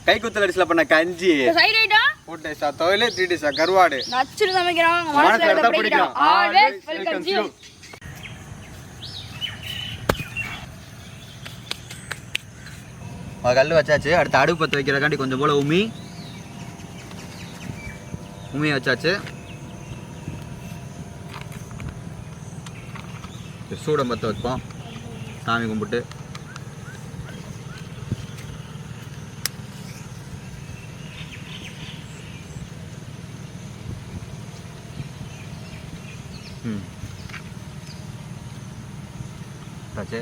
கை குத்தல் அடிச்சல பண்ண கஞ்சி சைடு ஐட்டா 4 டேஸா தொழில் 3 டேஸா கருவாடு நச்சுன்னு சமைக்கிறோம் மனசுல எடுத்து பிடிக்கும் ஆல்வேஸ் வெல்கம் யூ கல் வச்சாச்சு. அடுத்து அடுப்பு பற்ற வைக்கிறக்காண்டி கொஞ்சம் போல் உமி வச்சாச்சு. சூடம் பற்ற வைப்போம். சாமி கும்பிட்டு வச்சு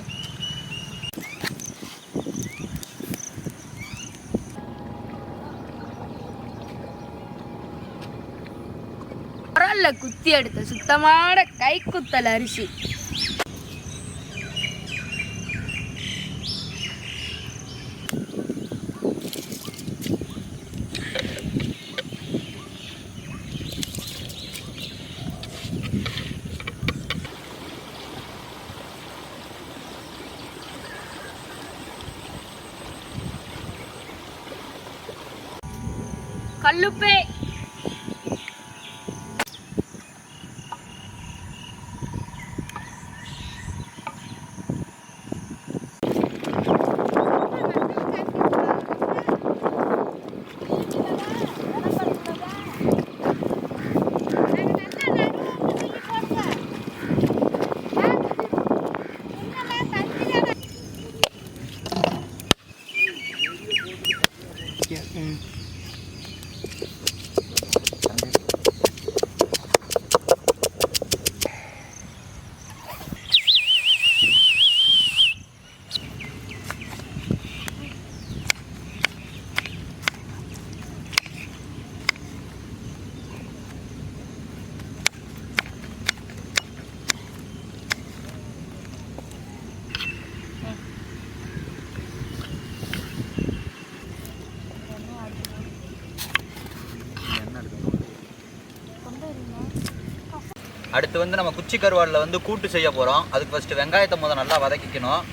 குத்தி எடுத்த சுத்தமான கை குத்தல் அரிசி கல்லுப்பே அடுத்து வந்து நம்ம குச்சி கருவாடில் வந்து கூட்டு செய்ய போகிறோம். அதுக்கு ஃபஸ்ட்டு வெங்காயத்தை முதல் நல்லா வதக்கிக்கணும்.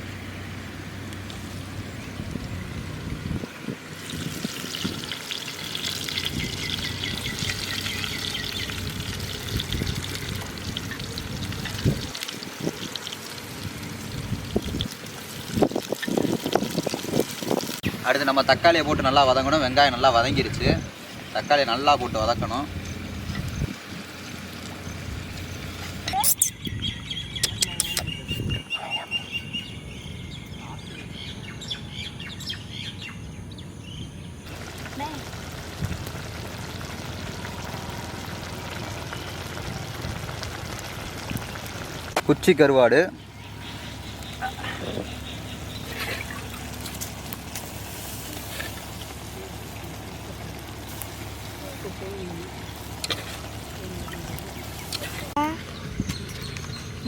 அடுத்து நம்ம தக்காளியை போட்டு நல்லா வதங்கணும். வெங்காயம் நல்லா வதங்கிருச்சு. தக்காளியை நல்லா போட்டு வதக்கணும். குச்சி கருவாடு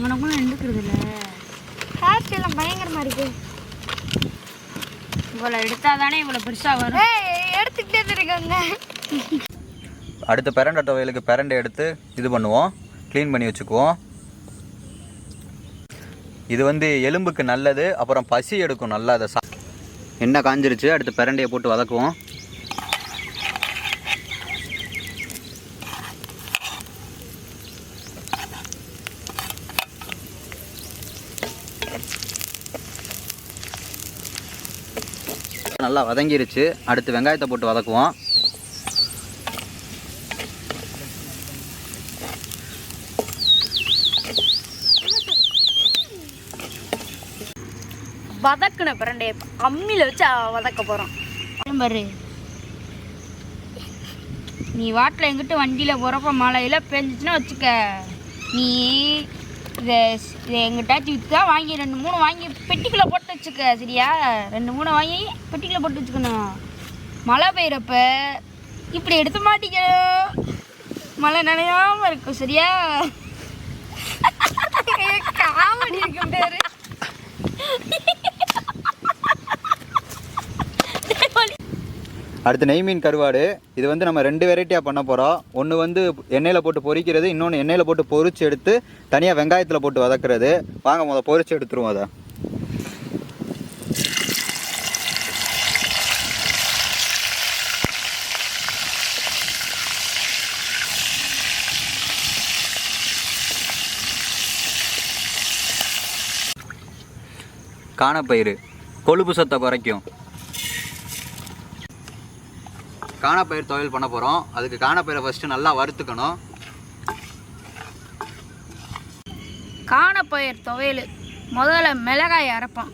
உனக்கும் எடுக்கிறது இல்லை. ஹேர் எல்லாம் பயங்கரமாக இருக்கு. இவ்வளோ எடுத்தால் தானே இவ்வளோ பெருசாக வரும். எடுத்துக்கிட்டே இருக்காங்க. அடுத்து பிரண்டை துவையலுக்கு பிரண்டை எடுத்து இது பண்ணுவோம், க்ளீன் பண்ணி வச்சுக்குவோம். இது வந்து எலும்புக்கு நல்லது, அப்புறம் பசி எடுக்கும் நல்லா. அதை எண்ணெய் காஞ்சிருச்சு. அடுத்து பிரண்டையை போட்டு வதக்குவோம். நல்லா வதங்கிருச்சு. அடுத்து வெங்காயத்தை போட்டு வதக்குவோம். வதக்குன பிரண்டையை அம்மியில் வச்சு வதக்க போகிறோம். பாரு, நீ வாட்டில் எங்கிட்ட வண்டியில் போகிறப்ப மழையில் பெஞ்சிச்சுன்னா வச்சுக்க, நீ இதை எங்கிட்டாச்சும் விற்று தான் வாங்கி 2-3 வாங்கி பெட்டிக்குள்ளே போட்டு வச்சுக்க. சரியா? 2-3 வாங்கி பெட்டிக்குள்ளே போட்டு வச்சுக்கணும். மழை பெய்கிறப்ப இப்படி எடுத்து மாட்டிக்க, மழை நனையாமல் இருக்கும். சரியா? காமெடி இருக்கும் பேர். அடுத்து நெய் மீன் கருவாடு. இது வந்து நம்ம 2 வெரைட்டியாக பண்ண போகிறோம். ஒன்று வந்து எண்ணெயில் போட்டு பொரிக்கிறது, இன்னொன்று எண்ணெயில் போட்டு பொரிச்சு எடுத்து தனியாக வெங்காயத்தில் போட்டு வதக்குறது. வாங்க முதல் பொரிச்சு எடுத்துருவோம். அதை காணப்பயிறு கொழுப்பு சத்தை குறைக்கும். காணப்பயிறு துவையல் பண்ண போகிறோம். அதுக்கு காணப்பயிரை ஃபஸ்ட்டு நல்லா வறுத்துக்கணும். காணப்பயிர் துவையல் முதல்ல மிளகாய் அரைப்போம்.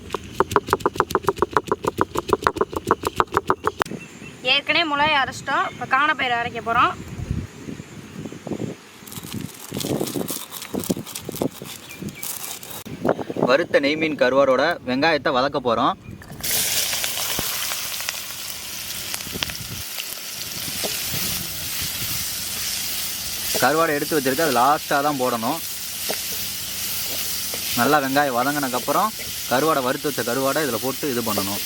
ஏற்கனவே மிளகாய் அரைச்சிட்டோம். இப்போ காணப்பயிர் அரைக்க போகிறோம். வறுத்த நெய் மீன் கருவாடோட வெங்காயத்தை வதக்க போகிறோம். கருவாடை எடுத்து வச்சுருக்கு, அது லாஸ்ட்டாக தான் போடணும். நல்லா வெங்காயம் வதங்கினதுக்கப்புறம் கருவாடை வறுத்து வச்ச கருவாடை இதில் போட்டு இது பண்ணணும்.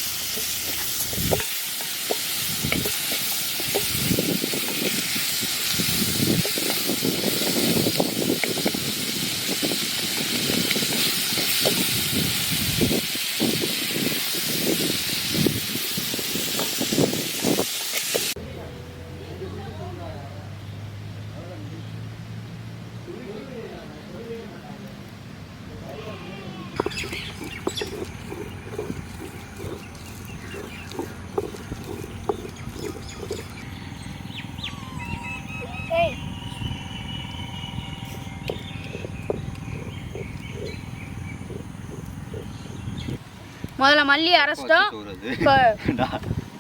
முதல்ல மல்லி அரைச்சிட்டோம். இப்போ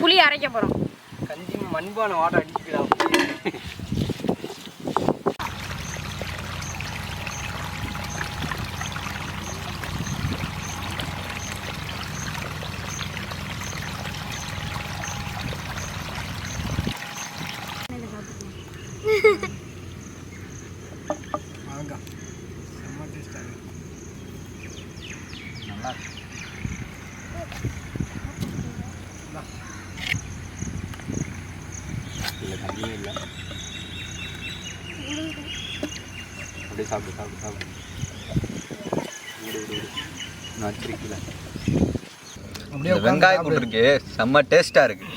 புளி அரைக்க போகிறோம். கஞ்சி மண்பானை வாட்டை அடிக்கலாம். நல்லா இல்லை, தண்ணியே இல்லை. அப்படியே சாப்பிடு சாப்பிடு சாப்பிடு. நான் வச்சிருக்கல. அப்படியே வெங்காயம் போட்டுருக்கு, செம்ம டேஸ்ட்டாக இருக்கு.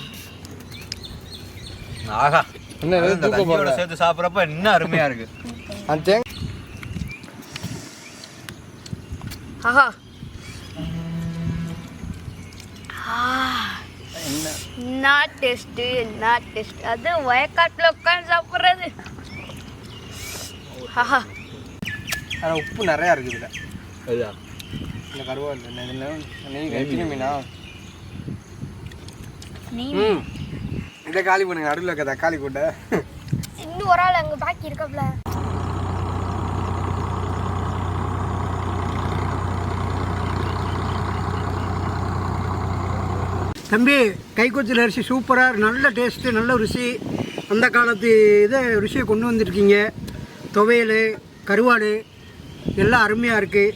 ஆஹா, என்ன சேர்த்து சாப்பிட்றப்ப இன்னும் அருமையாக இருக்கு. ஆஹா, என்ன டேஸ்ட்டு, என்ன டேஸ்ட். அது வயக்காட்டில் உட்காந்து சாப்பிட்றது. ஆஹா, ஆனால் உப்பு நிறையா இருக்குது இதில். அதுதான் இந்த கருவாடு நெய் கட்டின மீனா. இதை காலி பண்ணுங்க, நடுவில் இருக்க தக்காளி போட்ட. இன்னும் ஒரு ஆள் அங்கே பாக்கி இருக்காப்ல. தம்பி, கைக்குத்தல் அரிசி சூப்பராக, நல்ல டேஸ்ட்டு, நல்ல ருசி. அந்த காலத்து இதை ருசியை கொண்டு வந்திருக்கீங்க. துவையல், கருவாடு எல்லாம் அருமையாக இருக்குது.